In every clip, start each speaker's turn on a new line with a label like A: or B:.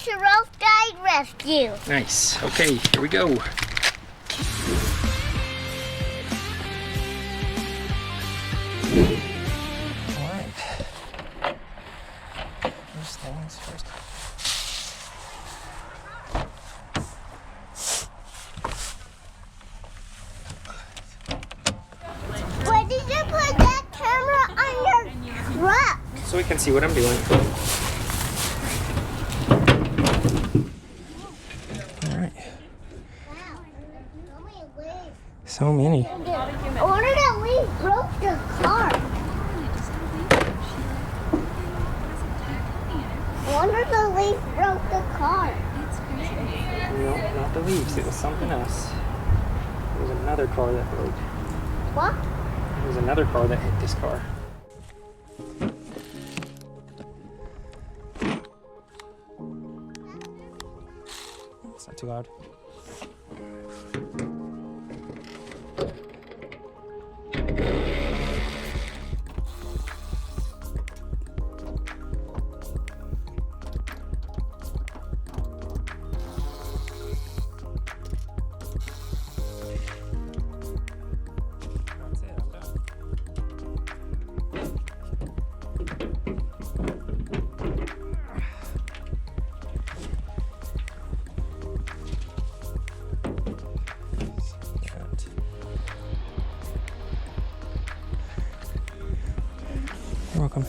A: watch the Roadside Rescue.
B: Nice. Okay, here we go. Alright. First things first.
A: Why did you put that camera on your truck?
B: So we can see what I'm doing. Alright. So many.
A: I wonder that we broke the car. I wonder the leaf broke the car.
B: No, not the leaves. It was something else. It was another car that broke.
A: What?
B: It was another car that hit this car. It's not too loud. You're welcome.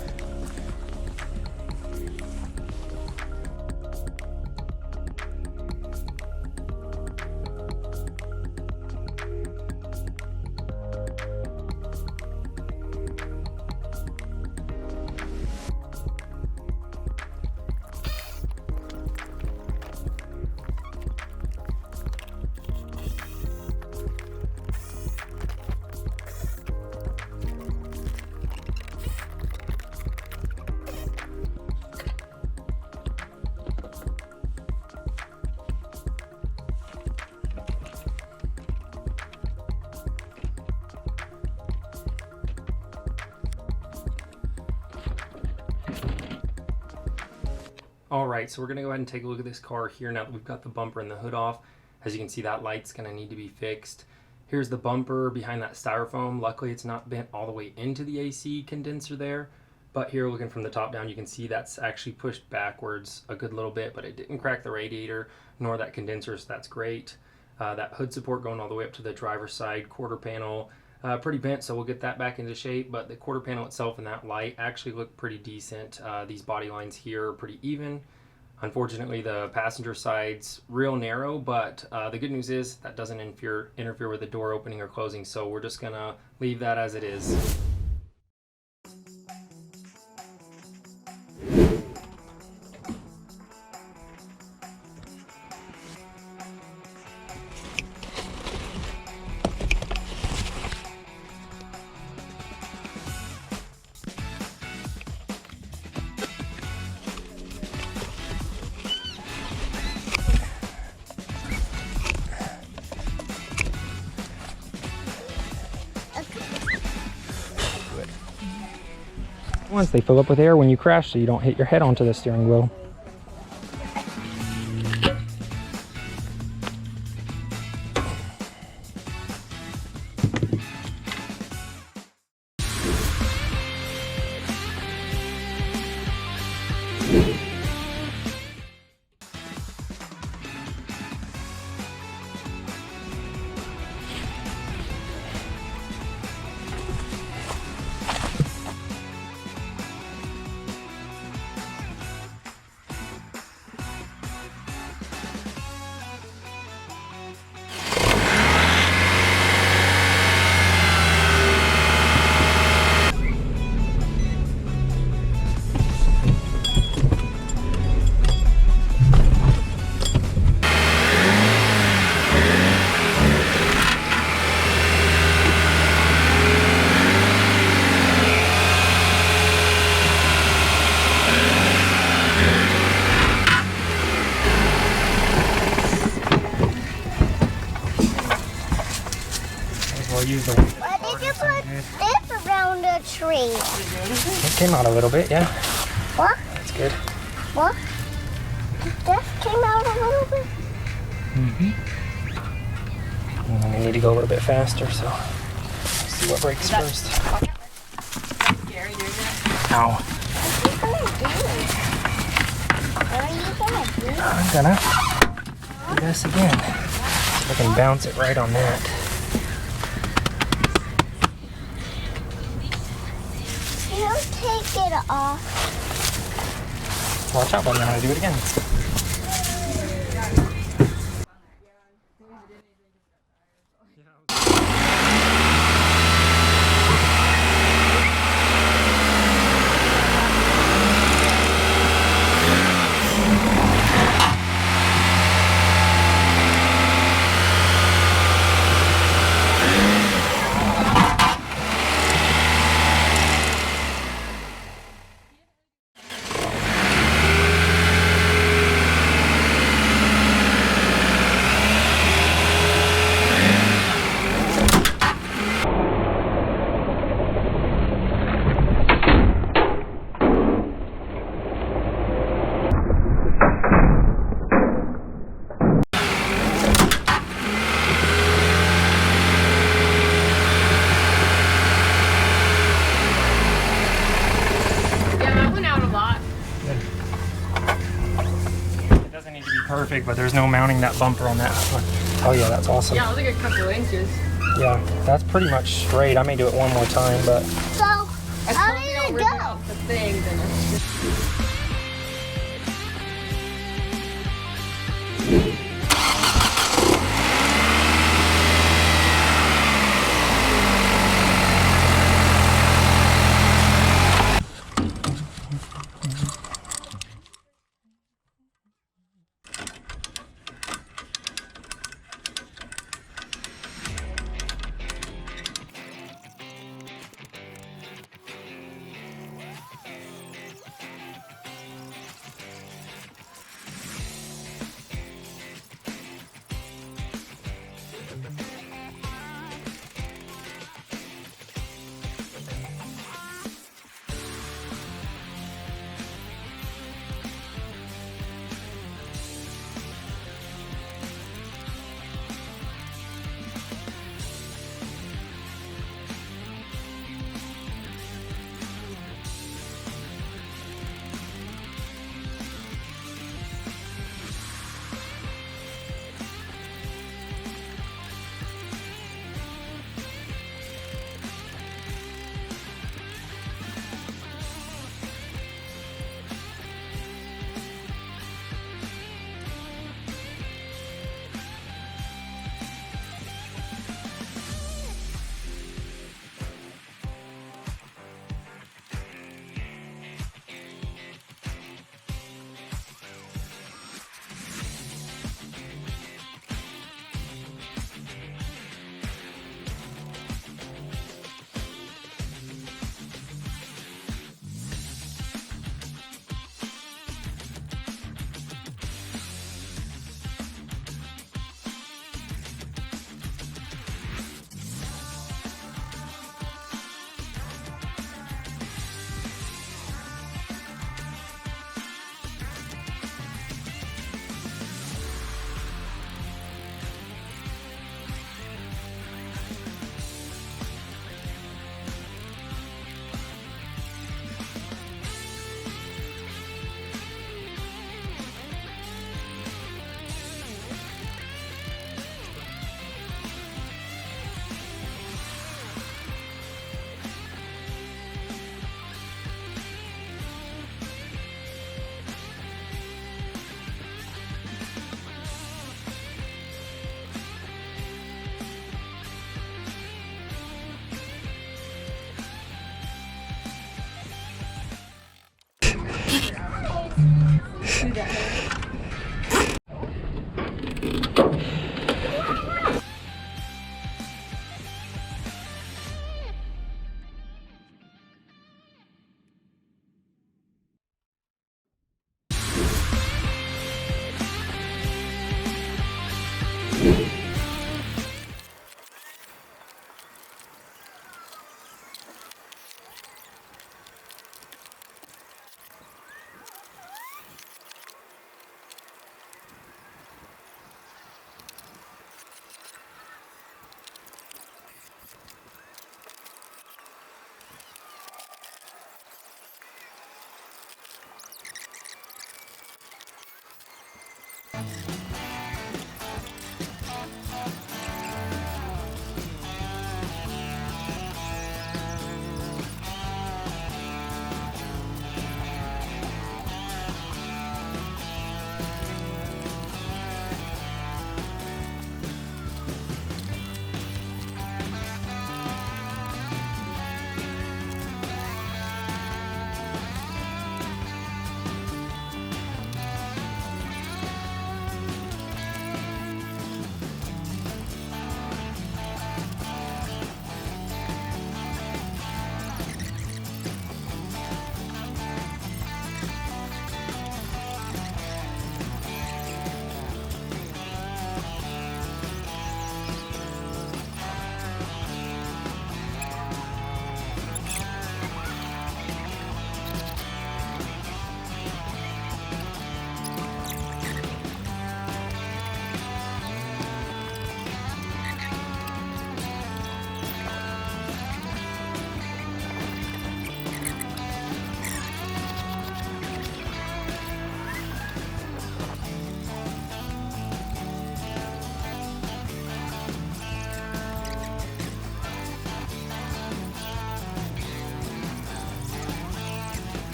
B: Alright, so we're going to go ahead and take a look at this car here now that we've got the bumper and the hood off. As you can see, that light's going to need to be fixed. Here's the bumper behind that styrofoam. Luckily, it's not bent all the way into the AC condenser there. But here, looking from the top down, you can see that's actually pushed backwards a good little bit, but it didn't crack the radiator nor that condenser, so that's great. That hood support going all the way up to the driver's side quarter panel. Pretty bent, so we'll get that back into shape, but the quarter panel itself and that light actually look pretty decent. These body lines here are pretty even. Unfortunately, the passenger side's real narrow, but the good news is that doesn't interfere with the door opening or closing, so we're just gonna leave that as it is. Once they fill up with air when you crash, so you don't hit your head onto the steering wheel.
A: Why did you put this around the tree?
B: It came out a little bit, yeah.
A: What?
B: That's good.
A: What? dust came out a little bit.
B: And we need to go a little bit faster, so let's see what breaks first.
C: Scary doing that?
B: Ow.
A: What are you gonna do?
B: I'm gonna do this again. See if I can bounce it right on that.
A: You take it off.
B: Watch out, I'm gonna do it again. Perfect, but there's no mounting that bumper on that one. Oh yeah, that's awesome.
C: Yeah, it was like a couple inches.
B: Yeah, that's pretty much straight. I may do it one more time, but
A: So, how did it go?
C: The thing, then it's